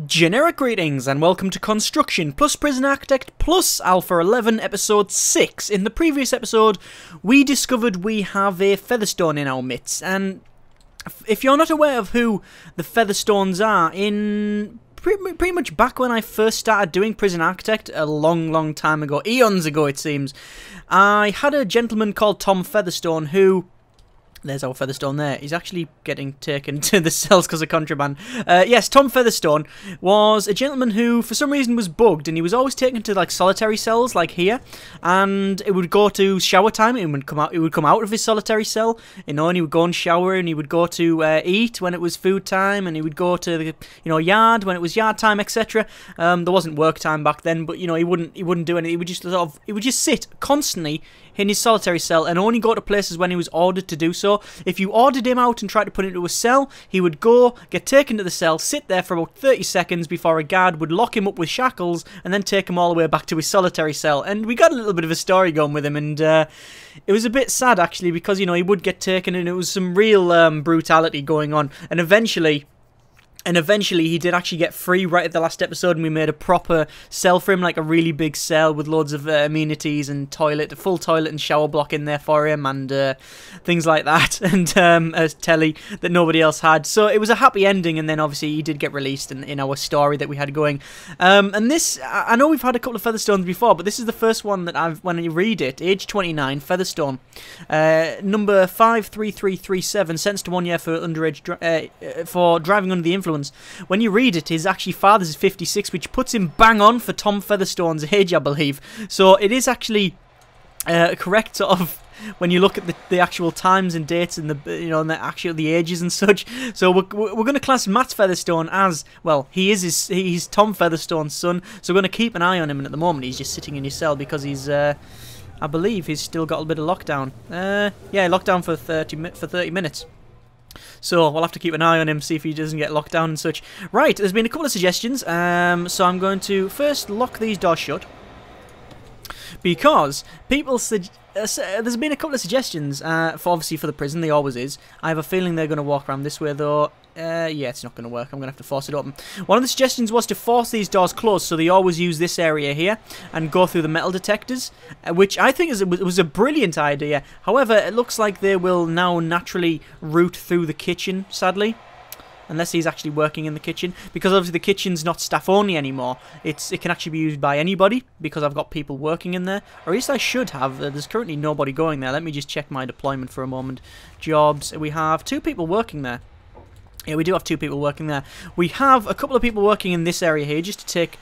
Generic greetings and welcome to Construction plus Prison-Arcitect plus Alpha 11 episode 6. In the previous episode we discovered we have a Featherstone in our midst, and if you're not aware of who the Featherstones are, in pretty much back when I first started doing Prison-Arcitect a long time ago, eons ago it seems, I had a gentleman called Tom Featherstone who... There's our Featherstone there. He's actually getting taken to the cells because of contraband. Yes, Tom Featherstone was a gentleman who, for some reason, was bugged, and he was always taken to like solitary cells, like here. And it would go to shower time. He would come out. He would come out of his solitary cell, and he would go and shower, and he would go to eat when it was food time, and he would go to the yard when it was yard time, etc. There wasn't work time back then, but he wouldn't do anything. He would just sit constantly in his solitary cell and only go to places when he was ordered to do so. If you ordered him out and tried to put him into a cell, he would go, get taken to the cell, sit there for about 30 seconds before a guard would lock him up with shackles and then take him all the way back to his solitary cell. And we got a little bit of a story going with him, and it was a bit sad actually, because he would get taken and it was some real brutality going on, and eventually he did actually get free right at the last episode, and we made a proper cell for him, like a really big cell with loads of amenities and a full toilet and shower block in there for him, and things like that, and a telly that nobody else had. So it was a happy ending, and then obviously he did get released in our story that we had going. And this, I know we've had a couple of Featherstones before, but this is the first one that when you read it, age 29, Featherstone, number 53337, sentenced to 1 year for underage for driving under the influence. When you read it, his actually father's 56, which puts him bang on for Tom Featherstone's age, I believe. So it is actually correct, sort of, when you look at the actual times and dates and the ages and such. So we're going to class Matt Featherstone as, well, he's Tom Featherstone's son. So we're going to keep an eye on him, and at the moment he's just sitting in his cell because he's I believe he's still got a bit of lockdown. Yeah, lockdown for 30 minutes. So we'll have to keep an eye on him, see if he doesn't get locked down and such. Right, there's been a couple of suggestions. So I'm going to first lock these doors shut, because there's been a couple of suggestions obviously for the prison. There always is. I have a feeling they're going to walk around this way though. Yeah, it's not going to work. I'm going to have to force it open. One of the suggestions was to force these doors closed, so they always use this area here and go through the metal detectors, which I think was a brilliant idea. However, it looks like they will now naturally route through the kitchen, sadly. Unless he's actually working in the kitchen, because obviously the kitchen's not staff only anymore. It can actually be used by anybody, because I've got people working in there, or at least I should have. There's currently nobody going there. Let me just check my deployment for a moment. Jobs, we have 2 people working there. Yeah, we do have 2 people working there. We have a couple of people working in this area here, just to take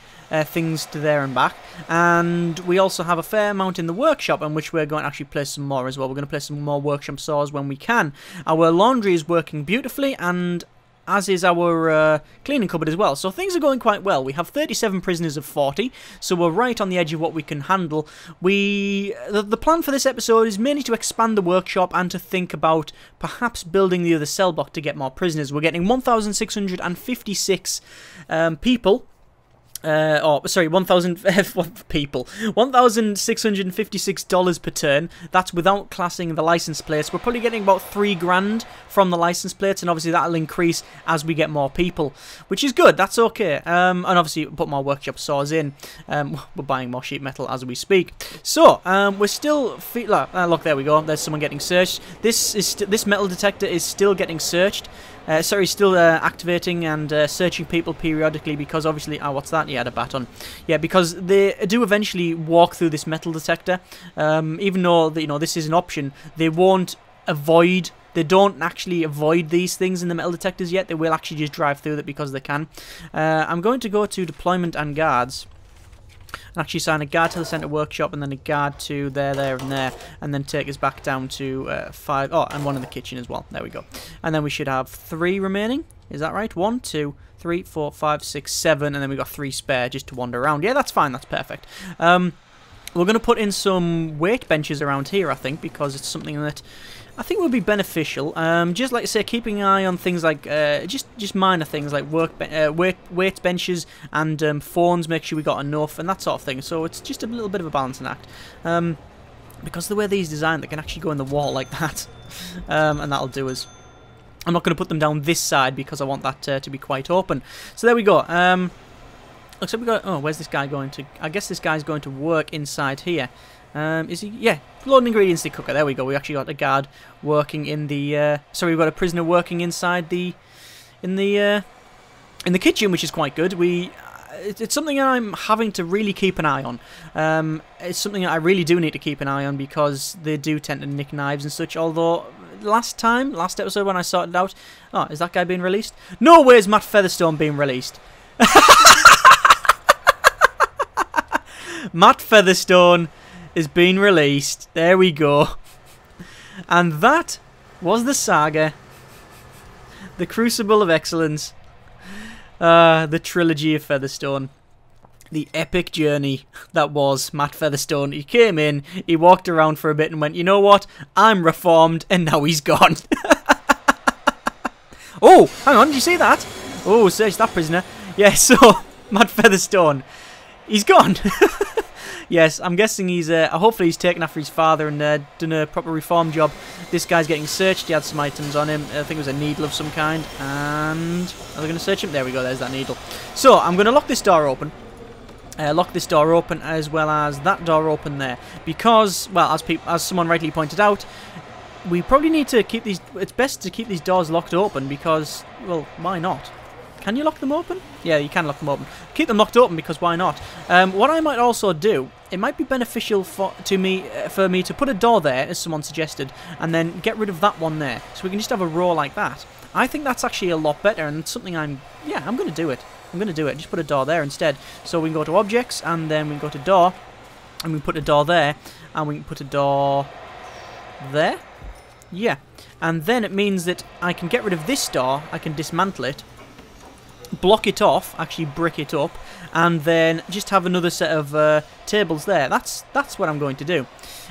things to there and back. And we also have a fair amount in the workshop, in which we're going to actually place some more as well. We're going to place some more workshop saws when we can. Our laundry is working beautifully, and as is our cleaning cupboard as well. So things are going quite well. We have 37 prisoners of 40, so we're right on the edge of what we can handle. The plan for this episode is mainly to expand the workshop and to think about perhaps building the other cell block to get more prisoners. We're getting 1,656 people. 1,000 people. $1,656 per turn. That's without classing the license plates. We're probably getting about $3,000 from the license plates, and obviously that'll increase as we get more people, which is good. That's okay. And obviously put more workshop saws in. We're buying more sheet metal as we speak. So we're still look, there we go. There's someone getting searched. This metal detector is still getting searched. Still activating and searching people periodically, because obviously... Oh, what's that? Yeah, a bat on. Yeah, because they do eventually walk through this metal detector. Even though, this is an option, they won't avoid... They don't actually avoid these things in the metal detectors yet. They will actually just drive through it because they can. I'm going to go to deployment and guards, and actually assign a guard to the centre workshop, and then a guard to there, and there, and then take us back down to 5. Oh, and one in the kitchen as well. There we go. And then we should have 3 remaining. Is that right? 1, 2, 3, 4, 5, 6, 7, and then we've got 3 spare just to wander around. Yeah, that's fine. That's perfect. We're going to put in some weight benches around here, I think, because it's something that I think would be beneficial. Just like I say, keeping an eye on things like just minor things like weight benches and phones. Make sure we got enough and that sort of thing. So it's just a little bit of a balancing act. Because the way these designed, they can actually go in the wall like that, and that'll do us. I'm not going to put them down this side because I want that to be quite open. So there we go. Looks like we got... Oh, where's this guy going to... I guess this guy's going to work inside here. Is he? Yeah, loading ingredients to cooker. There we go. We actually got a guard working in the... sorry, we've got a prisoner working inside the... In the kitchen, which is quite good. It's something that I'm having to really keep an eye on. It's something that I really do need to keep an eye on because they do tend to nick knives and such, although... Last episode when I sorted it out... Oh, is that guy being released? No way is Matt Featherstone being released. Matt Featherstone is being released. There we go. And that was the saga. The Crucible of Excellence. The trilogy of Featherstone. The epic journey that was Matt Featherstone. He came in, he walked around for a bit and went, you know what? I'm reformed, and now he's gone. Oh, hang on, did you see that? Oh, search that prisoner. Yeah, so, Matt Featherstone, he's gone. Yes, I'm guessing he's, hopefully he's taken after his father and done a proper reform job. This guy's getting searched, he had some items on him. I think it was a needle of some kind. And, are they going to search him? There we go, there's that needle. So, I'm going to lock this door open. Lock this door open as well as that door open there, because, well, as someone rightly pointed out, we probably need to keep these. It's best to keep these doors locked open because, well, why not? Can you lock them open? Yeah, you can lock them open. Keep them locked open because why not? What I might also do, it might be beneficial for me to put a door there, as someone suggested, and then get rid of that one there, so we can just have a row like that. I think that's actually a lot better, and it's something I'm going to do it. I'm going to do it. Just put a door there instead. So we can go to objects, and then we can go to door, and we can put a door there, and we can put a door there. Yeah. And then it means that I can get rid of this door, I can dismantle it, block it off, actually brick it up, and then just have another set of tables there. That's what I'm going to do.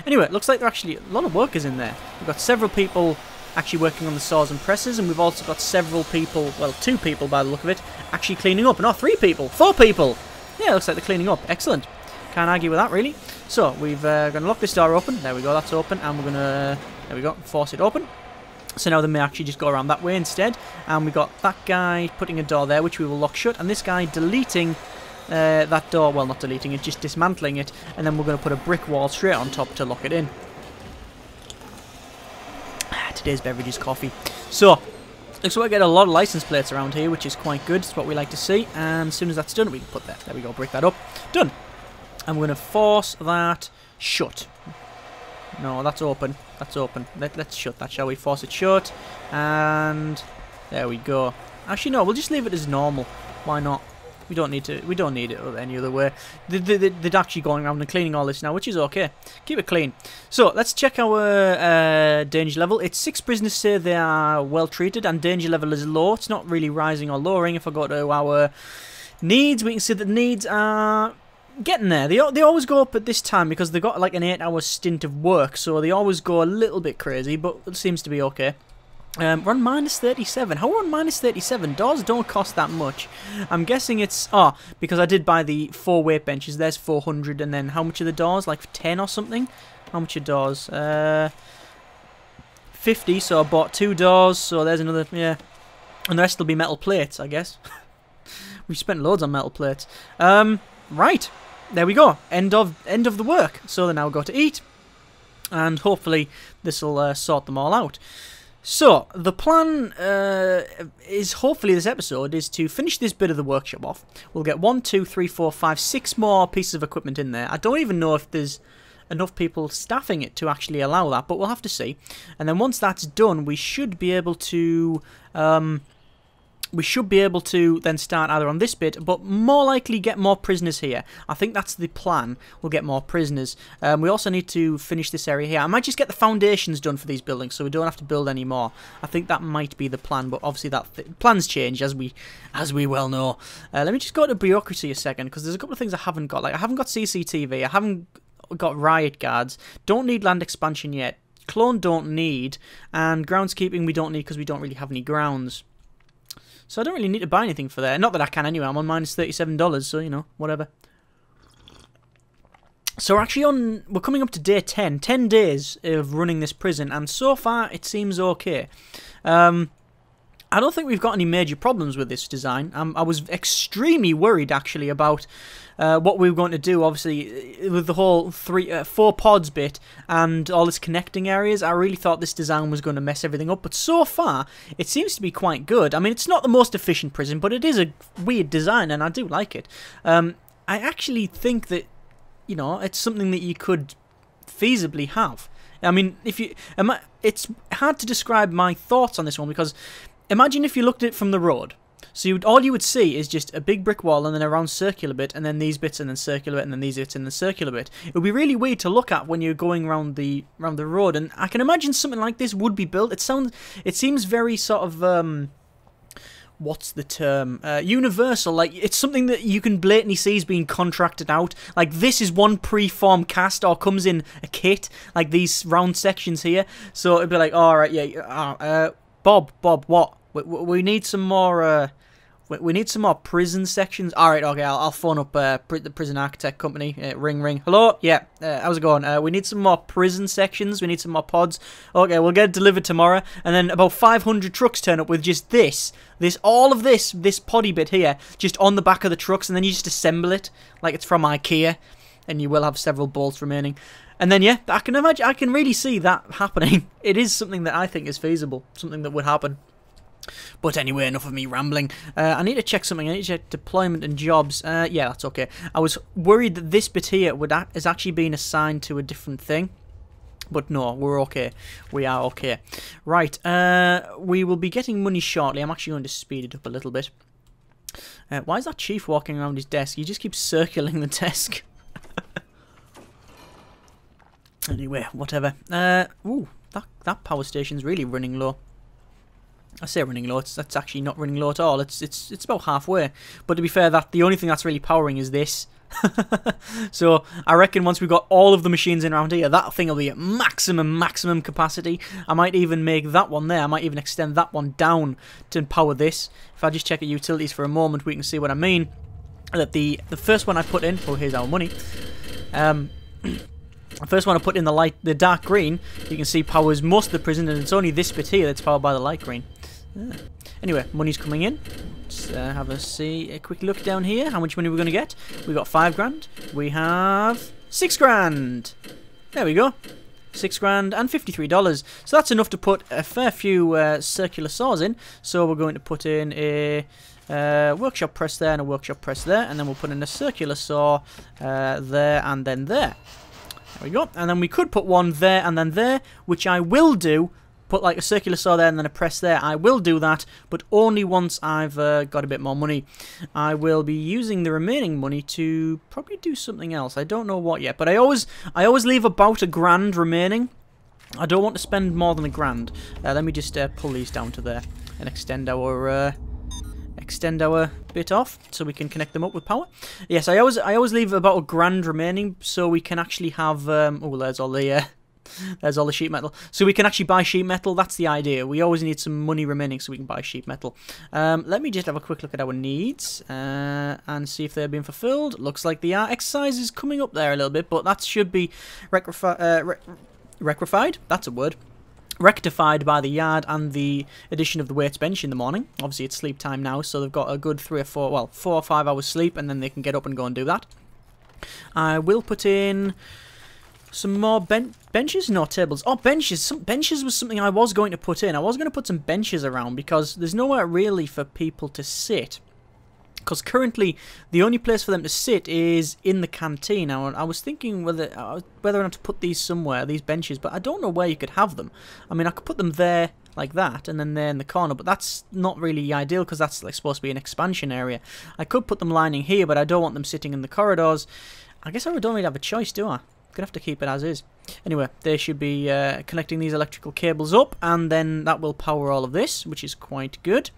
Anyway, it looks like there are actually a lot of workers in there. We've got several people actually working on the saws and presses, and we've also got several people, well, 2 people by the look of it, actually cleaning up. No, 3 people, 4 people. Yeah, it looks like they're cleaning up. Excellent. Can't argue with that, really. So, we've going to lock this door open. There we go, that's open, and we're going to, there we go, force it open. So now they may actually just go around that way instead. And we got that guy putting a door there, which we will lock shut, and this guy deleting that door, well, not deleting it, just dismantling it, and then we're going to put a brick wall straight on top to lock it in. Today's beverage is coffee. So, looks like we get a lot of license plates around here, which is quite good. It's what we like to see. And as soon as that's done, we can put that. There we go, break that up. Done. And we're going to force that shut. No, that's open. That's open. Let's shut that, shall we? Force it shut. And there we go. Actually, no, we'll just leave it as normal. Why not? We don't need it any other way. They're actually going around and cleaning all this now, which is okay. Keep it clean. So, let's check our danger level. It's 6 prisoners say they are well treated, and danger level is low. It's not really rising or lowering. If I go to our needs, we can see that the needs are getting there. They always go up at this time because they've got like an 8-hour stint of work, so they always go a little bit crazy, but it seems to be okay. We're on minus 37. How are we on minus 37? Doors don't cost that much. I'm guessing it's... Oh, because I did buy the 4 weight benches. There's 400. And then how much are the doors? Like 10 or something? How much are doors? 50. So I bought 2 doors. So there's another... Yeah. And the rest will be metal plates, I guess. We spent loads on metal plates. Right. There we go. End of the work. So they now go to eat. And hopefully this will sort them all out. So, the plan is, hopefully this episode, is to finish this bit of the workshop off. We'll get 1, 2, 3, 4, 5, 6 more pieces of equipment in there. I don't even know if there's enough people staffing it to actually allow that, but we'll have to see. And then once that's done, we should be able to... then start either on this bit, but more likely get more prisoners here. I think that's the plan. We'll get more prisoners. We also need to finish this area here. I might just get the foundations done for these buildings so we don't have to build any more. I think that might be the plan, but obviously that plans change as we well know. Let me just go to bureaucracy a second, because there's a couple of things I haven't got. Like, I haven't got CCTV, I haven't got riot guards, don't need land expansion yet, clone don't need, and groundskeeping we don't need because we don't really have any grounds. So I don't really need to buy anything for that. Not that I can anyway. I'm on minus $37, so, you know, whatever. So we're actually we're coming up to day 10. 10 days of running this prison, and so far it seems okay. I don't think we've got any major problems with this design. I was extremely worried, actually, about what we were going to do, obviously, with the whole 4 pods bit and all its connecting areas. I really thought this design was going to mess everything up, but so far, it seems to be quite good. I mean, it's not the most efficient prison, but it is a weird design, and I do like it. I actually think that, you know, it's something that you could feasibly have. I mean, it's hard to describe my thoughts on this one, because imagine if you looked at it from the road. So all you would see is just a big brick wall and then a round circular bit, and then these bits and then circular bit and then these bits and then circular bit. It would be really weird to look at when you're going around the road, and I can imagine something like this would be built. It seems very sort of what's the term? Universal. Like, it's something that you can blatantly see is being contracted out. Like, this is one pre-formed cast or comes in a kit, like these round sections here. So it'd be like, all right, yeah, Bob, what? We need some more. We need some more prison sections. All right, okay, I'll phone up the Prison-Arcitect company. Ring, ring. Hello? Yeah, how's it going? We need some more prison sections. We need some more pods. Okay, we'll get it delivered tomorrow. And then about 500 trucks turn up with just all of this poddy bit here, just on the back of the trucks, and then you just assemble it like it's from IKEA, and you will have several bolts remaining. And then, yeah, I can really see that happening. It is something that I think is feasible, something that would happen. But anyway, enough of me rambling. I need to check something. I need to check deployment and jobs. Yeah, that's okay. I was worried that this bit here is actually being assigned to a different thing. But no, we're okay. We are okay. Right, we will be getting money shortly. I'm actually going to speed it up a little bit. Why is that chief walking around his desk? He just keeps circling the desk. Anyway, whatever. Ooh, that power station's really running low. I say running low, that's actually not running low at all. It's about halfway. But to be fair, the only thing that's really powering is this. So I reckon once we've got all of the machines in around here, that thing will be at maximum capacity. I might even make that one there. I might even extend that one down to power this. If I just check at utilities for a moment, we can see what I mean. That the first one I put in, oh, here's our money. The first one I put in the dark green, you can see powers most of the prison, and it's only this bit here that's powered by the light green. Anyway, money's coming in. Let's have a quick look down here. How much money we're going to get? We got 5 grand. We have 6 grand. There we go. 6 grand and $53. So that's enough to put a fair few circular saws in. So we're going to put in a workshop press there and a workshop press there, and then we'll put in a circular saw there and then there. There we go. And then we could put one there and then there, which I will do. Put like a circular saw there and then a press there. I will do that, but only once I've got a bit more money. I will be using the remaining money to probably do something else. I don't know what yet, but I always leave about $1 grand remaining. I don't want to spend more than $1 grand. Let me just pull these down to there and extend our bit off so we can connect them up with power. Yes, I always leave about $1 grand remaining so we can actually have oh, there's all the sheet metal. So we can actually buy sheet metal. That's the idea. We always need some money remaining so we can buy sheet metal. Let me just have a quick look at our needs and see if they're being fulfilled. Looks like they are. Exercise is coming up there a little bit, but that should be rectified. That's a word. Rectified by the yard and the addition of the weights bench in the morning. Obviously it's sleep time now, so they've got a good 4 or 5 hours sleep, and then they can get up and go and do that. I will put in some more benches? No, tables. Oh, benches. Benches was something I was going to put in. I was going to put some benches around because there's nowhere really for people to sit. Because currently, the only place for them to sit is in the canteen. Now, I was thinking whether or not to put these somewhere, these benches, but I don't know where you could have them. I mean, I could put them there like that, and then there in the corner, but that's not really ideal because that's like supposed to be an expansion area. I could put them lining here, but I don't want them sitting in the corridors. I guess I don't really have a choice, do I? Gonna have to keep it as is. Anyway, they should be connecting these electrical cables up, and then that will power all of this, which is quite good.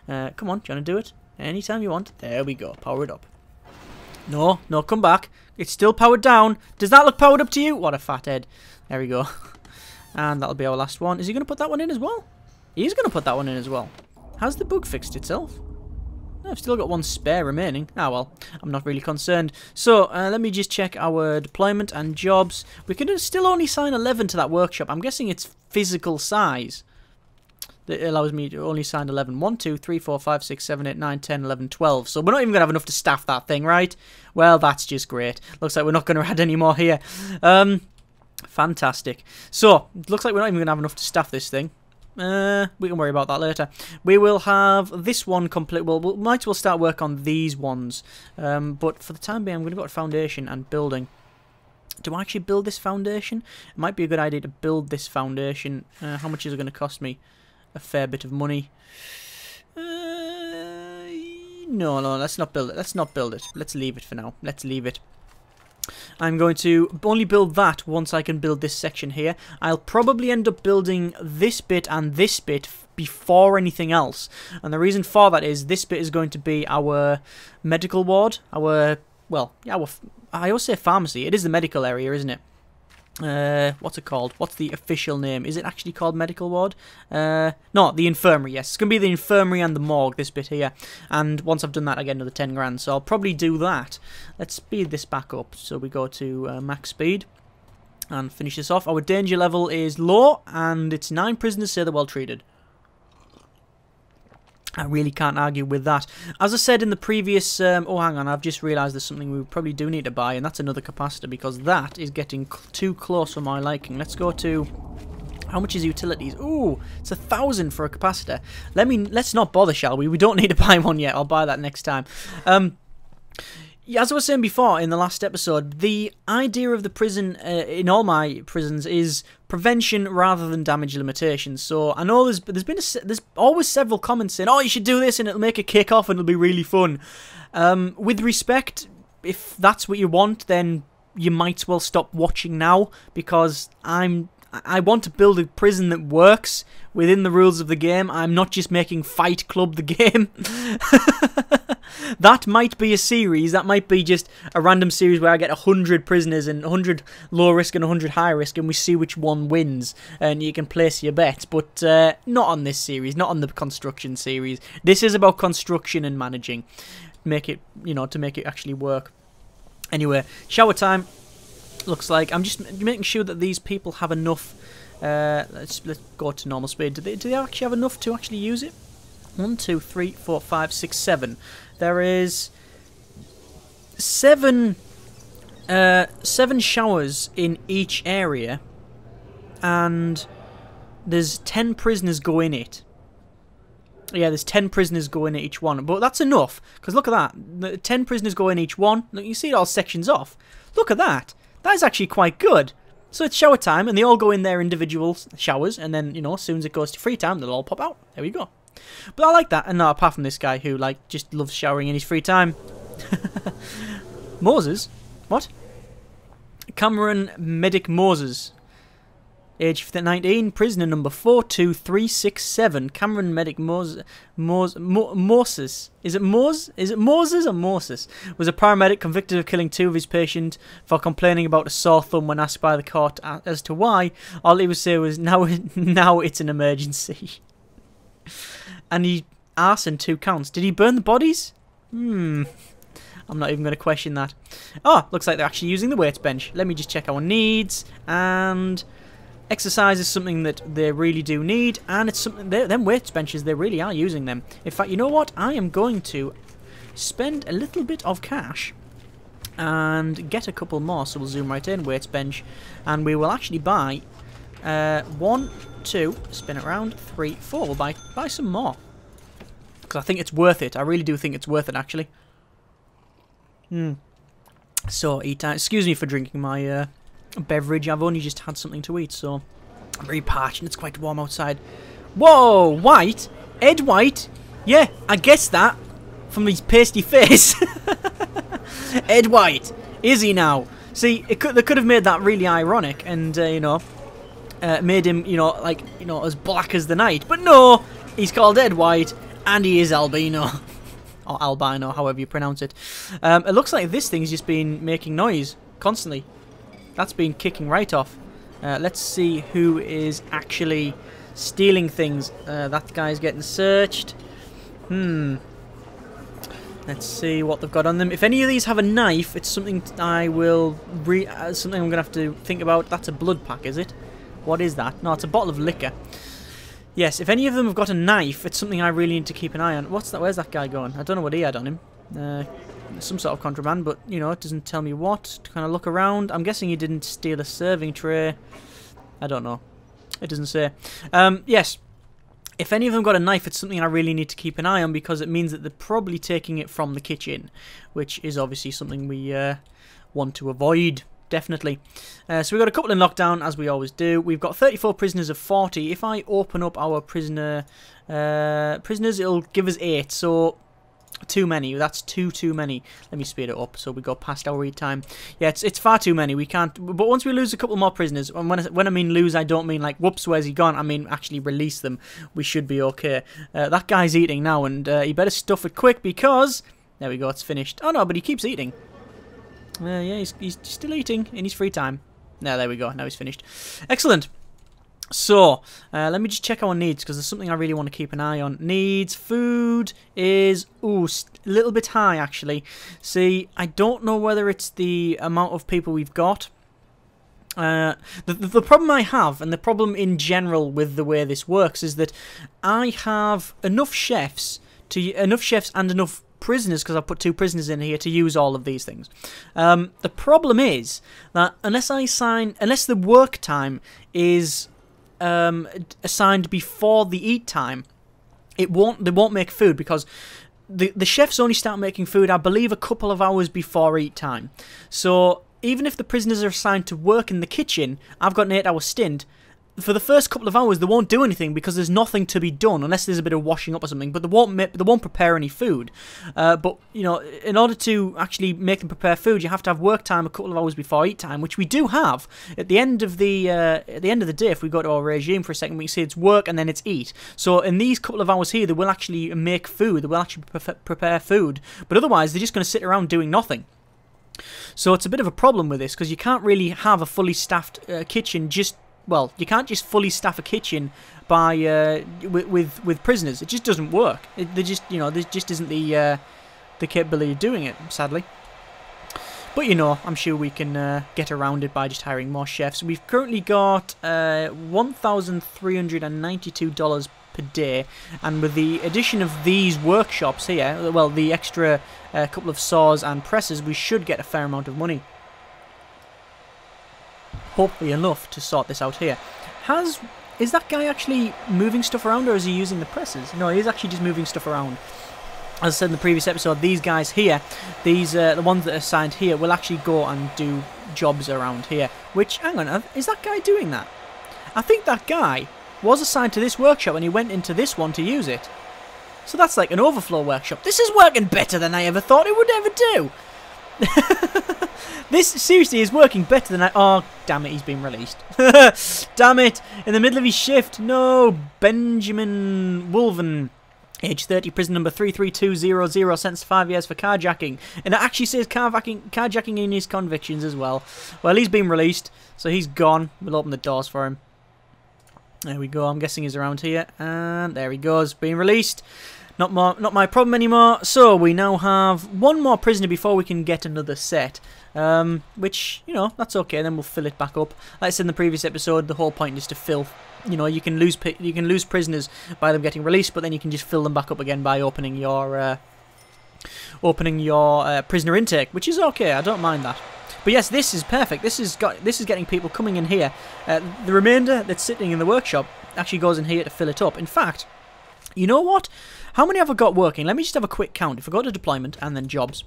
Come on, do you want to do it? Anytime you want. There we go. Power it up. No, come back. It's still powered down. Does that look powered up to you? What a fathead. There we go. And that'll be our last one. Is he going to put that one in as well? He's going to put that one in as well. Has the bug fixed itself? I've still got one spare remaining. Ah, well, I'm not really concerned. So, let me just check our deployment and jobs. We can still only assign 11 to that workshop. I'm guessing it's physical size. that allows me to only assign 11. 1, 2, 3, 4, 5, 6, 7, 8, 9, 10, 11, 12. So we're not even going to have enough to staff that thing, right? Well, that's just great. Looks like we're not going to add any more here. Fantastic. So, it looks like we're not even going to have enough to staff this thing. We can worry about that later. We will have this one complete. Well, we might as well start work on these ones. But for the time being, I'm going to go to foundation and building. Do I actually build this foundation? It might be a good idea to build this foundation. How much is it going to cost me? A fair bit of money. No, let's not build it. Let's not build it. Let's leave it for now. Let's leave it. I'm going to only build that once I can build this section here. I'll probably end up building this bit and this bit before anything else. And the reason for that is this bit is going to be our medical ward. Our, well, yeah, I always say pharmacy. It is the medical area, isn't it? What's it called? What's the official name? Is it actually called medical ward? No, the infirmary, yes. It's going to be the infirmary and the morgue, this bit here. And once I've done that, I get another 10 grand. So I'll probably do that. Let's speed this back up. So we go to max speed and finish this off. Our danger level is low, and it's 9 prisoners say they're well treated. I really can't argue with that. As I said in the previous... oh, hang on. I've just realised there's something we probably do need to buy, and that's another capacitor, because that is getting too close for my liking. Let's go to... How much is utilities? Ooh, it's 1,000 for a capacitor. Let's not bother, shall we? We don't need to buy one yet. I'll buy that next time. Yeah, as I was saying before in the last episode, the idea of the prison in all my prisons is prevention rather than damage limitation. So I know there's always several comments saying, "Oh, you should do this and it'll make a kick off and it'll be really fun." With respect, if that's what you want, then you might as well stop watching now, because I want to build a prison that works within the rules of the game. I'm not just making Fight Club the game. That might be a series. That might be just a random series where I get 100 prisoners and 100 low risk and 100 high risk, and we see which one wins, and you can place your bets. But not on this series, not on the construction series. This is about construction and managing. Make it, to make it actually work. Anyway, shower time. Looks like I'm just making sure that these people have enough. Let's go to normal speed. Do they actually have enough to actually use it? 1, 2, 3, 4, 5, 6, 7. There is 7 showers in each area, and there's 10 prisoners go in it. Yeah, there's 10 prisoners go in each one, but that's enough, because look at that. 10 prisoners go in each one. Look, you see it all sections off. Look at that. That is actually quite good. So it's shower time, and they all go in their individual showers, and then, as soon as it goes to free time, they'll all pop out. There we go. But I like that, and no, apart from this guy who, just loves showering in his free time. Moses? What? Cameron Medic Moses. Age 19, prisoner number 42367. Cameron Medic Moses. Is it Moses? Is it Moses or Moses? Was a paramedic convicted of killing 2 of his patients for complaining about a sore thumb when asked by the court as to why. All he would say was, now it's an emergency. And he arson 2 counts. Did he burn the bodies? I'm not even going to question that. Oh, looks like they're actually using the weights bench. Let me just check our needs. And exercise is something that they really do need. And it's something, them weights benches, they really are using them. In fact, you know what? I am going to spend a little bit of cash and get a couple more. So we'll zoom right in, weights bench. And we will actually buy 1, 2, spin it around, 3, 4. We'll buy some more. Because I think it's worth it. I really do think it's worth it, actually. So, eat time. Excuse me for drinking my beverage. I've only just had something to eat, so I'm very parched and it's quite warm outside. Whoa, White? Ed White? Yeah, I guessed that from his pasty face. Ed White. Is he now? See, they could have made that really ironic and, made him, as black as the night. But no, he's called Ed White, and he is albino. Or albino, however you pronounce it. It looks like this thing's just been making noise constantly. That's been kicking right off. Let's see who is actually stealing things. That guy's getting searched. Let's see what they've got on them. If any of these have a knife, it's something I will something I'm gonna have to think about. That's a blood pack, is it? What is that? No, it's a bottle of liquor. Yes, if any of them have got a knife, it's something I really need to keep an eye on. What's that? Where's that guy going? I don't know what he had on him. Some sort of contraband, but, you know, it doesn't tell me what. To kind of look around. I'm guessing he didn't steal a serving tray. I don't know. It doesn't say. Yes. If any of them got a knife, it's something I really need to keep an eye on because it means that they're probably taking it from the kitchen, which is obviously something we want to avoid. Definitely. So we've got a couple in lockdown, as we always do. We've got 34 prisoners of 40. If I open up our prisoners, it'll give us 8. So too many. That's too many. Let me speed it up so we go past our read time. Yeah, it's far too many. We can't. But once we lose a couple more prisoners, and when I mean lose, I don't mean like whoops, where's he gone? I mean actually release them. We should be okay. That guy's eating now, and he better stuff it quick because there we go. It's finished. Oh no, but he keeps eating. Yeah, he's still eating in his free time. No, there we go. Now he's finished. Excellent. So, let me just check our needs, because there's something I really want to keep an eye on. Needs, food is, a little bit high, actually. See, I don't know whether it's the amount of people we've got. The problem I have, and the problem in general with the way this works, is that I have enough chefs and enough prisoners, because I put 2 prisoners in here to use all of these things. The problem is that unless the work time is assigned before the eat time, they won't make food, because the chefs only start making food, I believe, a couple of hours before eat time. So even if the prisoners are assigned to work in the kitchen, I've got an 8-hour stint. For the first couple of hours, they won't do anything because there's nothing to be done unless there's a bit of washing up or something. But they won't prepare any food. But you know, in order to actually make them prepare food, you have to have work time a couple of hours before eat time, which we do have at the end of the day. If we go to our regime for a second, we can see it's work and then it's eat. So in these couple of hours here, they will actually make food. They will actually prepare food. But otherwise, they're just going to sit around doing nothing. So it's a bit of a problem with this because you can't really have a fully staffed kitchen just. Well, you can't just fully staff a kitchen by with prisoners. It just doesn't work. There just isn't the capability of doing it, sadly. But you know, I'm sure we can get around it by just hiring more chefs. We've currently got $1,392 per day, and with the addition of these workshops here, well, the extra couple of saws and presses, we should get a fair amount of money. Hopefully enough to sort this out here. Is that guy actually moving stuff around, or is he using the presses? No, he's actually just moving stuff around. As I said in the previous episode, these guys here, the ones that are assigned here, will actually go and do jobs around here. Which, hang on, is that guy doing that? I think that guy was assigned to this workshop and he went into this one to use it. So that's like an overflow workshop. This is working better than I ever thought it would ever do. This seriously is working better than I. Oh, damn it, he's been released. Damn it, in the middle of his shift. No, Benjamin Wolven, age 30, prison number 33200, sentenced to 5 years for carjacking. And it actually says carjacking in his convictions as well. Well, he's been released, so he's gone. We'll open the doors for him. There we go, I'm guessing he's around here. And there he goes, being released. Not my problem anymore. So we now have 1 more prisoner before we can get another set. Which, you know, that's okay. Then we'll fill it back up. Like I said in the previous episode, the whole point is to fill. You know, you can lose prisoners by them getting released, but then you can just fill them back up again by opening your prisoner intake, which is okay. I don't mind that. But yes, this is perfect. This is getting people coming in here. The remainder that's sitting in the workshop actually goes in here to fill it up. In fact, you know what? How many have I got working? Let me just have a quick count. If I go to deployment and then jobs,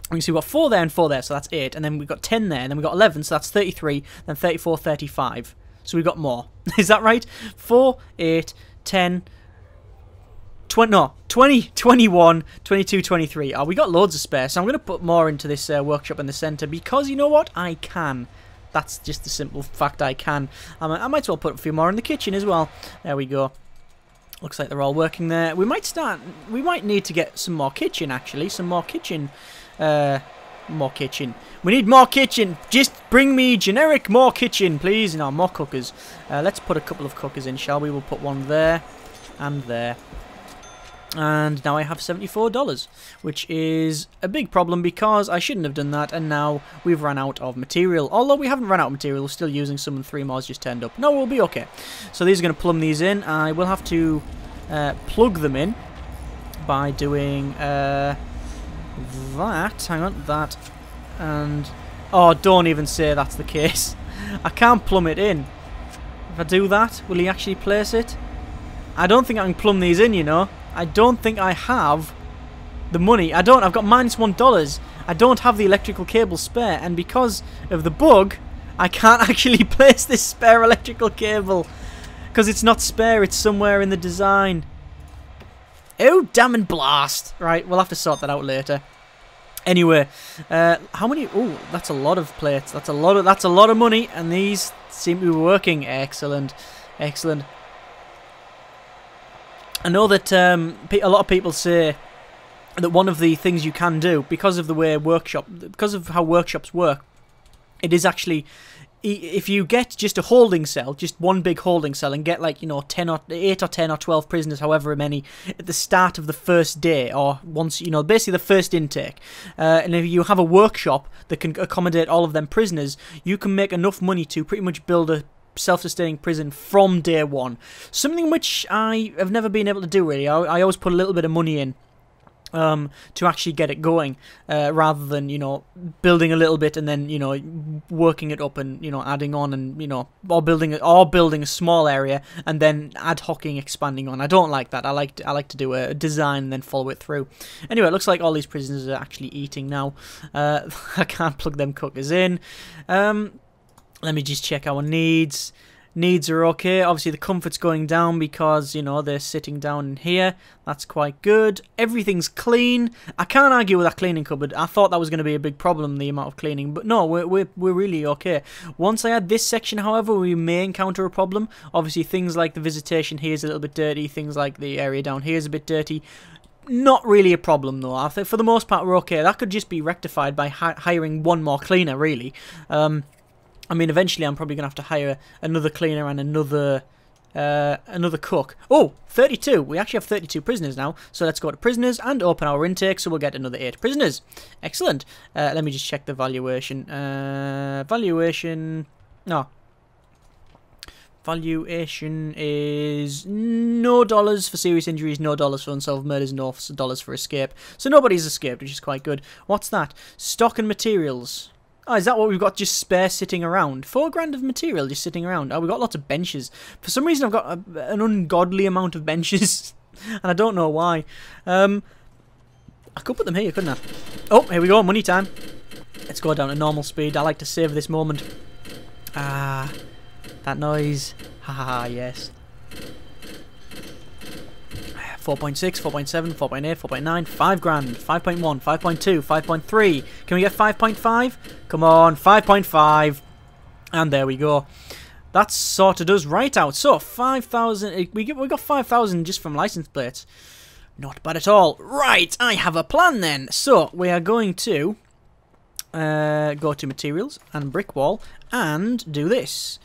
we can see we've got 4 there and 4 there, so that's 8. And then we've got 10 there, and then we've got 11, so that's 33. Then 34, 35. So we've got more. Is that right? 4, 8, 10, 20, no, 20, 21, 22, 23. Oh, we got loads of spare, so I'm going to put more into this workshop in the centre because, you know what? I can. That's just the simple fact I can. I might as well put a few more in the kitchen as well. There we go. Looks like they're all working there. We might need to get some more kitchen, actually. Some more kitchen. More kitchen. We need more kitchen. Just bring me generic more kitchen, please. No, more cookers. Let's put a couple of cookers in, shall we? We'll put one there and there. And now I have $74, which is a big problem because I shouldn't have done that, and now we've run out of material. Although we haven't run out of material, we're still using some, and 3 more's just turned up. No, we'll be okay. So these are going to plumb these in. I will have to plug them in by doing that. Hang on, that. And... oh, don't even say that's the case. I can't plumb it in. If I do that, will he actually place it? I don't think I can plumb these in, you know. I don't think I have the money. I've got -$1. I don't have the electrical cable spare, and because of the bug, I can't actually place this spare electrical cable. Because it's not spare, it's somewhere in the design. Oh, damn and blast. Right, we'll have to sort that out later. Anyway, how many? Oh, that's a lot of plates. That's a lot of money, and these seem to be working. Excellent, excellent. I know that a lot of people say that one of the things you can do, because of the way because of how workshops work, it is actually, if you get just a holding cell, just one big holding cell, and get like, you know, 8 or 10 or 12 prisoners, however many, at the start of the first day, or once, you know, basically the first intake, and if you have a workshop that can accommodate all of them prisoners, you can make enough money to pretty much build a self-sustaining prison from day one. Something which I have never been able to do, really. I always put a little bit of money in to actually get it going, rather than, you know, building a little bit and then, you know, working it up and, you know, adding on, and, you know, or building a small area and then ad hocing, expanding on. I don't like that. I like to do a design and then follow it through. Anyway, it looks like all these prisoners are actually eating now. I can't plug them cookers in. Let me just check our needs. Needs are okay. Obviously, the comfort's going down because, you know, they're sitting down in here. That's quite good. Everything's clean. I can't argue with that cleaning cupboard. I thought that was going to be a big problem, the amount of cleaning. But no, we're really okay. Once I add this section, however, we may encounter a problem. Obviously, things like the visitation here is a little bit dirty. Things like the area down here is a bit dirty. Not really a problem, though. I think for the most part, we're okay. That could just be rectified by hiring one more cleaner, really. I mean, eventually I'm probably going to have to hire another cleaner and another cook. Oh, 32. We actually have 32 prisoners now. So let's go to prisoners and open our intake, so we'll get another 8 prisoners. Excellent. Let me just check the valuation. Valuation is no dollars for serious injuries, no dollars for unsolved murders, no dollars for escape. So nobody's escaped, which is quite good. What's that? Stock and materials. Oh, is that what we've got just spare sitting around? 4 grand of material just sitting around. Oh, we've got lots of benches. For some reason, I've got an ungodly amount of benches. And I don't know why. I could put them here, couldn't I? Oh, here we go. Money time. Let's go down to normal speed. I like to save this moment. Ah, that noise. Haha, yes. 4.6, 4.7, 4.8, 4.9, 5 grand, 5.1, 5.2, 5.3. Can we get 5.5? Come on, 5.5. And there we go. That sorted us right out. So, 5,000. We got 5,000 just from license plates. Not bad at all. Right, I have a plan then. So, we are going to go to materials and brick wall and do this.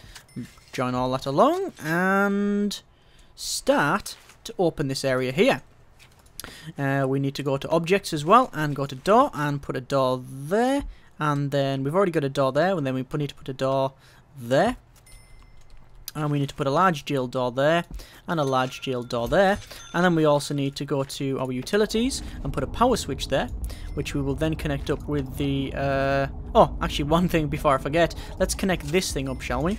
Join all that along and start to open this area here. We need to go to objects as well and go to door and put a door there, and then we've already got a door there, and then we need to put a door there, and we need to put a large jail door there and a large jail door there, and then we also need to go to our utilities and put a power switch there, which we will then connect up with the oh, actually, one thing before I forget, let's connect this thing up, shall we?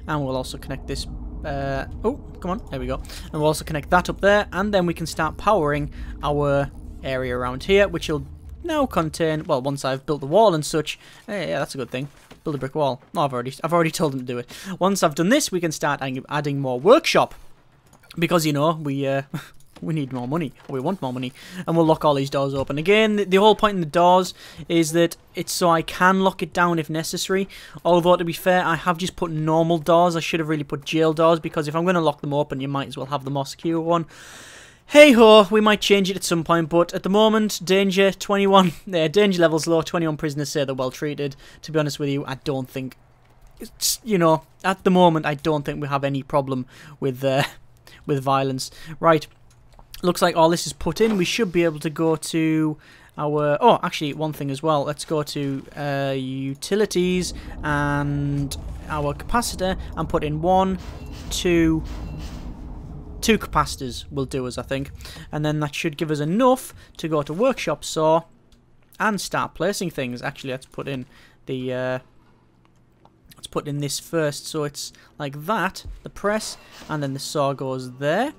And we'll also connect this oh, come on, there we go. And we'll also connect that up there, and then we can start powering our area around here, which will now contain, well, once I've built the wall and such, yeah, that's a good thing. Build a brick wall. No, I've already told them to do it. Once I've done this, we can start adding more workshop, because, you know, we need more money, or we want more money, and we'll lock all these doors open. Again, the whole point in the doors is that it's so I can lock it down if necessary, although to be fair, I have just put normal doors. I should have really put jail doors, because if I'm going to lock them open, you might as well have the more secure one. Hey ho, we might change it at some point, but at the moment, danger 21, danger level's low, 21 prisoners say they're well treated. To be honest with you, I don't think, it's, you know, at the moment, I don't think we have any problem with violence. Right. looks like all this is put in. We should be able to go to our... Oh, actually, one thing as well. Let's go to utilities and our capacitor and put in 1, 2... 2 capacitors will do us, I think. And then that should give us enough to go to workshop saw and start placing things. Actually, let's put in the... let's put in this first, so it's like that, the press, and then the saw goes there.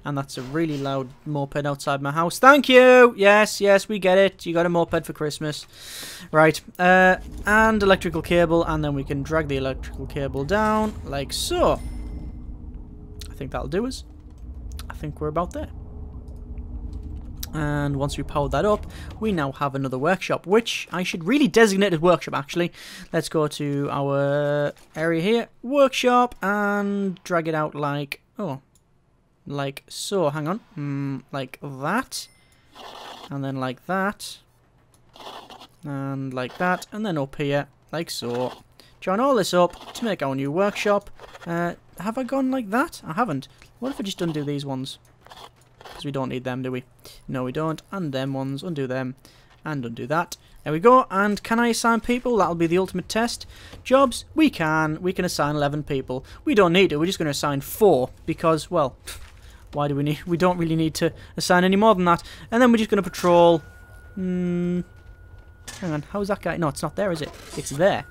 And that's a really loud moped outside my house. Thank you! Yes, yes, we get it. You got a moped for Christmas. Right, and electrical cable, and then we can drag the electrical cable down, like so. I think that'll do us. I think we're about there. And once we power that up, we now have another workshop, which I should really designate as workshop, actually. Let's go to our area here, workshop, and drag it out like, oh, like so. Hang on, like that, and then like that, and like that, and then up here, like so. Join all this up to make our new workshop. Have I gone like that? I haven't. What if I just undo these ones? Because we don't need them, do we? No, we don't. And them ones, undo them, and undo that. There we go. And can I assign people? That'll be the ultimate test. Jobs, we can. We can assign 11 people. We don't need to. We're just going to assign 4 because, well, why do we need? We don't really need to assign any more than that. And then we're just going to patrol. Hang on. How's that guy? No, it's not there, is it? It's there.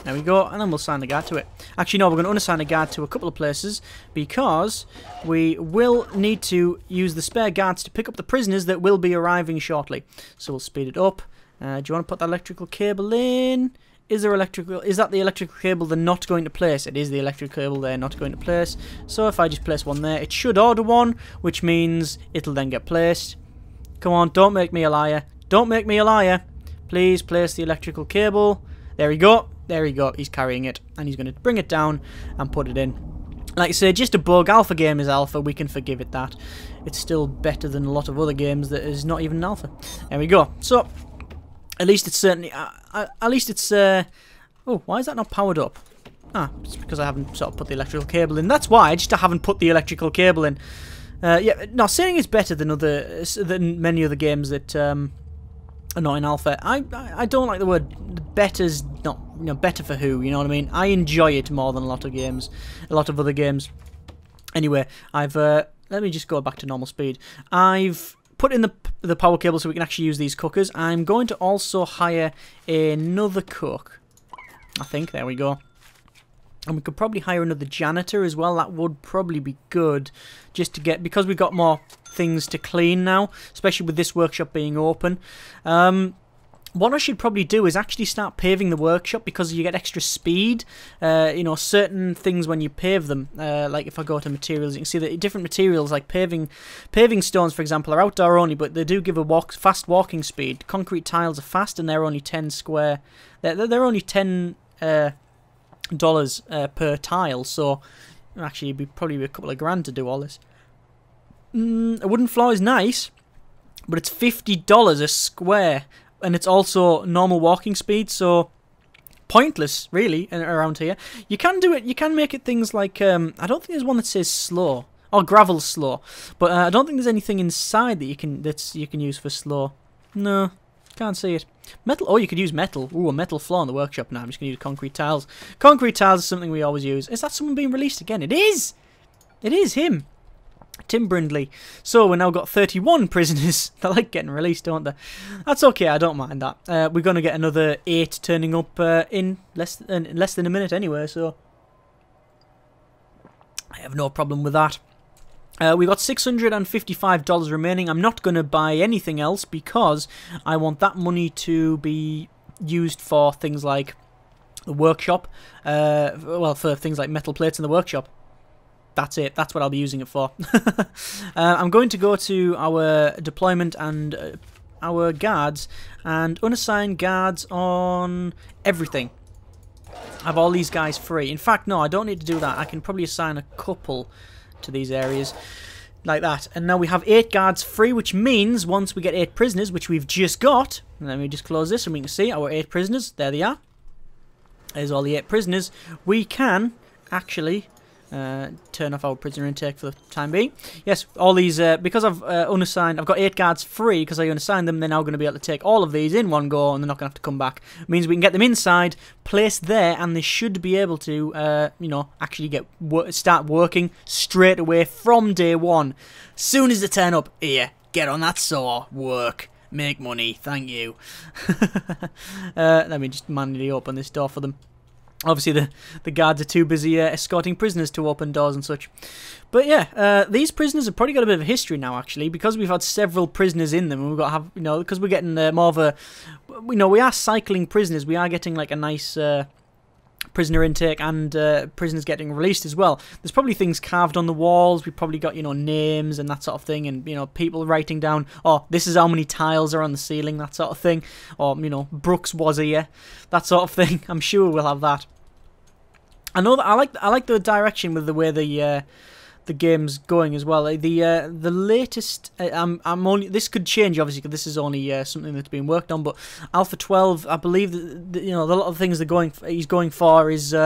There we go, and then we'll assign the guard to it. Actually, no, we're going to unassign a guard to a couple of places because we will need to use the spare guards to pick up the prisoners that will be arriving shortly. So we'll speed it up. Do you want to put the electrical cable in? Is there electrical? Is that the electrical cable they're not going to place? It is the electrical cable they're not going to place. So if I just place one there, it should order one, which means it'll then get placed. Come on, don't make me a liar. Don't make me a liar. Please place the electrical cable. There we go. There we go. He's carrying it. And he's going to bring it down and put it in. Like I say, just a bug. Alpha game is alpha. We can forgive it that. It's still better than a lot of other games that is not even alpha. There we go. So, at least it's certainly... at least it's... oh, why is that not powered up? Ah, it's because I haven't sort of put the electrical cable in. That's why. I just haven't put the electrical cable in. Yeah, no, saying it's better than many other games that... are not in alpha. I don't like the word better's not, you know, better for who, you know what I mean? I enjoy it more than a lot of games, a lot of other games. Anyway, I've let me just go back to normal speed. I've put in the power cable so we can actually use these cookers. I'm going to also hire another cook. I think there we go. And we could probably hire another janitor as well. That would probably be good just to get, because we've got more things to clean now, especially with this workshop being open. What I should probably do is actually start paving the workshop because you get extra speed. You know, certain things when you pave them, like if I go to materials, you can see that different materials like paving stones, for example, are outdoor only, but they do give a fast walking speed. Concrete tiles are fast and they're only 10 square. They're only $10 per tile, so actually it'd be probably a couple of grand to do all this. A wooden floor is nice, but it's $50 a square, and it's also normal walking speed, so pointless really around here. You can do it. You can make it things like I don't think there's one that says slow or gravel slow, but I don't think there's anything inside that you can use for slow. No. Can't see it. Metal. Oh, you could use metal. Ooh, a metal floor in the workshop now. I'm just going to use concrete tiles. Concrete tiles is something we always use. Is that someone being released again? It is! It is him. Tim Brindley. So, we've now got 31 prisoners. They like getting released, don't they? That's okay. I don't mind that. We're going to get another 8 turning up in less than a minute anyway, so I have no problem with that. We got $655 remaining. I'm not going to buy anything else because I want that money to be used for things like the workshop. Well, for things like metal plates in the workshop. That's it. That's what I'll be using it for. I'm going to go to our deployment and our guards and unassign guards on everything. Have all these guys free. In fact, no, I don't need to do that. I can probably assign a couple to these areas like that, and now we have 8 guards free, which means once we get 8 prisoners, which we've just got, and let me just close this and we can see our 8 prisoners. There they are. There's all the 8 prisoners. We can actually turn off our prisoner intake for the time being. Yes, all these, because I've unassigned, I've got 8 guards free because I unassigned them. They're now going to be able to take all of these in one go, and they're not going to have to come back. It means we can get them inside, placed there, and they should be able to, you know, actually start working straight away from day one. Soon as they turn up, here, get on that saw, work. Make money, thank you. Let me just manually open this door for them. Obviously, the guards are too busy escorting prisoners to open doors and such. But yeah, these prisoners have probably got a bit of a history now, actually, because we've had several prisoners in them, and we've got to have, you know, because we're getting more of a, you know, we are cycling prisoners. We are getting like a nice prisoner intake and prisoners getting released as well. There's probably things carved on the walls. We've probably got, you know, names and that sort of thing, and, you know, people writing down, oh, this is how many tiles are on the ceiling, that sort of thing, or, you know, Brooks was here, that sort of thing. I'm sure we'll have that. I know that I like the direction with the way the game's going as well. The latest, I'm only, this could change obviously because this is only something that's being worked on. But Alpha 12, I believe that, you know, a lot of things he's going for is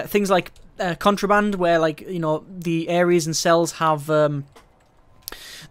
things like contraband, where, like, you know, the areas and cells have.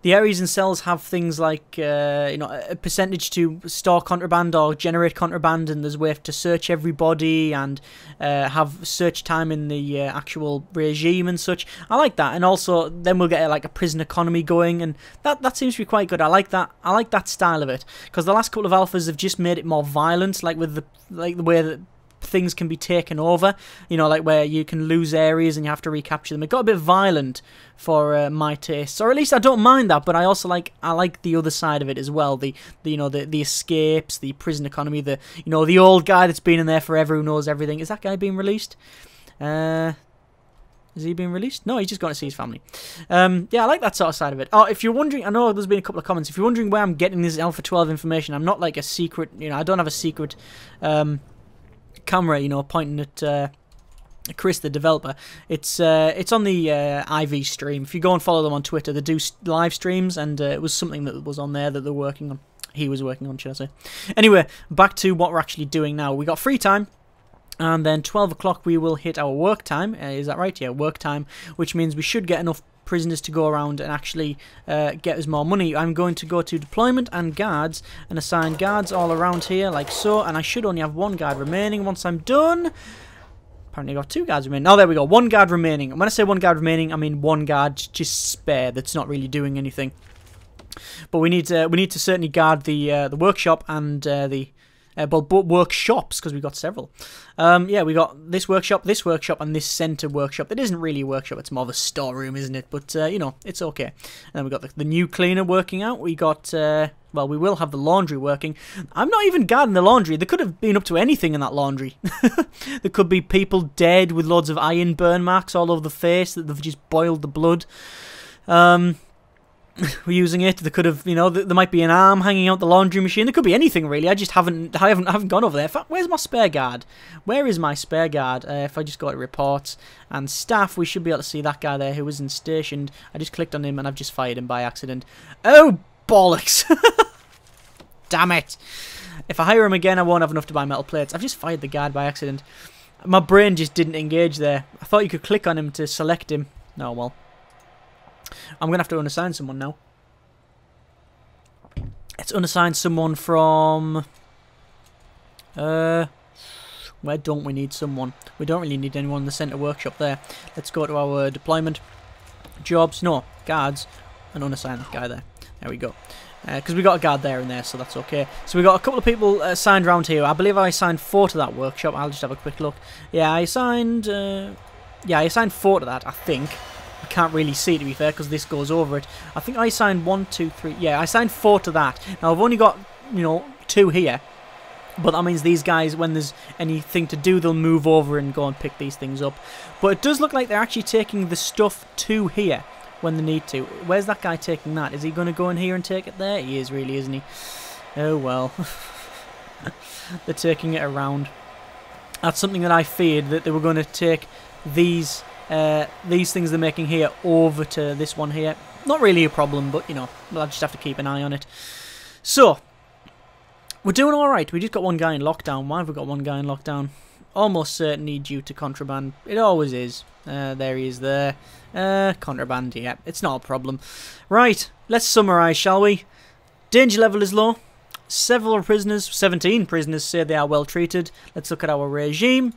The areas and cells have things like, you know, a percentage to store contraband or generate contraband, and there's a way to search everybody and have search time in the actual regime and such. I like that, and also then we'll get like a prison economy going, and that seems to be quite good. I like that. I like that style of it, because the last couple of alphas have just made it more violent, like with the way that things can be taken over, you know, like where you can lose areas and you have to recapture them. It got a bit violent for my tastes, or at least I don't mind that, but I also like the other side of it as well, the you know, the escapes, the prison economy, the, you know, the old guy that's been in there forever who knows everything. Is that guy being released? Is he being released? No, he's just going to see his family. Yeah, I like that sort of side of it. Oh, if you're wondering, I know there's been a couple of comments. If you're wondering where I'm getting this Alpha 12 information, I'm not like a secret, you know, I don't have a secret camera, you know, pointing at Chris, the developer. It's on the IV stream. If you go and follow them on Twitter, they do live streams, and it was something that was on there that they're working on. He was working on, should I say. Anyway, back to what we're actually doing now. We got free time, and then 12 o'clock we will hit our work time. Is that right? Yeah, work time, which means we should get enough prisoners to go around and actually get us more money. I'm going to go to deployment and guards and assign guards all around here like so, and I should only have 1 guard remaining once I'm done. Apparently I got 2 guards remaining. Oh, there we go, 1 guard remaining. And when I say 1 guard remaining, I mean 1 guard just spare that's not really doing anything. But we need to certainly guard the workshop and the both workshops, because we've got several. Yeah, we got this workshop, and this centre workshop. It isn't really a workshop, it's more of a storeroom, isn't it? But, you know, it's okay. And then we got the new cleaner working out. We got, well, we will have the laundry working. I'm not even guarding the laundry. They could have been up to anything in that laundry. There could be people dead with loads of iron burn marks all over the face that they've just boiled the blood. We're using it. They could have, you know, there might be an arm hanging out the laundry machine. There could be anything really. I just haven't gone over there. In fact, where's my spare guard? Where is my spare guard? If I just go to reports and staff, we should be able to see that guy there who isn't stationed. I just clicked on him and I've just fired him by accident. Oh bollocks! Damn it! If I hire him again, I won't have enough to buy metal plates. I've just fired the guard by accident. My brain just didn't engage there. I thought you could click on him to select him. Oh well. I'm going to have to unassign someone now. Let's unassign someone from... where don't we need someone? We don't really need anyone in the centre workshop there. Let's go to our deployment. Jobs, no, guards, and unassign that guy there. There we go. Because we got a guard there and there, so that's okay. So we got a couple of people assigned around here. I believe I assigned 4 to that workshop. I'll just have a quick look. Yeah, I assigned 4 to that, I think. I can't really see, to be fair, because this goes over it. I think I signed 1, 2, 3. Yeah, I signed 4 to that. Now, I've only got, you know, 2 here. But that means these guys, when there's anything to do, they'll move over and go and pick these things up. But it does look like they're actually taking the stuff to here when they need to. Where's that guy taking that? Is he going to go in here and take it there? He is, really, isn't he? Oh, well. They're taking it around. That's something that I feared, that they were going to take these things they're making here over to this one here. Not really a problem, but, you know, I'll just have to keep an eye on it. So, we're doing alright. We just got 1 guy in lockdown. Why have we got 1 guy in lockdown? almost certainly due to contraband. It always is. There he is there. Contraband, yeah, it's not a problem. Right, let's summarise, shall we? Danger level is low. Several prisoners, 17 prisoners, say they are well treated. Let's look at our regime.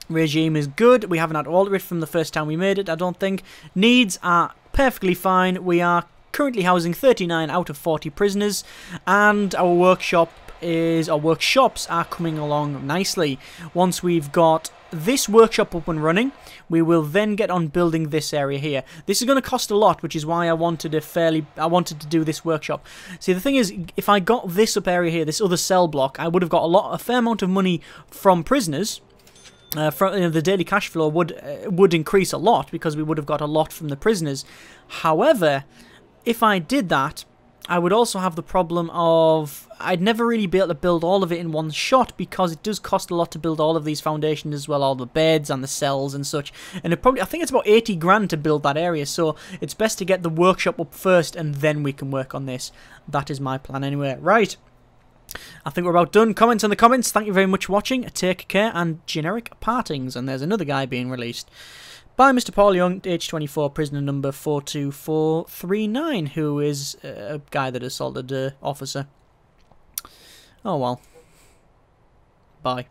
Regime is good. We haven't had to alter it from the first time we made it, I don't think. Needs are perfectly fine. We are currently housing 39 out of 40 prisoners, and our workshops are coming along nicely. Once we've got this workshop up and running, we will then get on building this area here. This is going to cost a lot, which is why I wanted to do this workshop. See, the thing is, if I got this up area here, this other cell block, I would have got a fair amount of money from prisoners. The daily cash flow would increase a lot because we would have got a lot from the prisoners. However, if I did that, I would also have the problem of I'd never really be able to build all of it in one shot, because it does cost a lot to build all of these foundations as well, all the beds and the cells and such. And I think it's about 80 grand to build that area, so it's best to get the workshop up first and then we can work on this. That is my plan anyway. Right. I think we're about done. Comments in the comments. Thank you very much for watching. Take care, and generic partings. And there's another guy being released by Mr. Paul Young, age 24, prisoner number 42439, who is a guy that assaulted an officer. Oh well. Bye.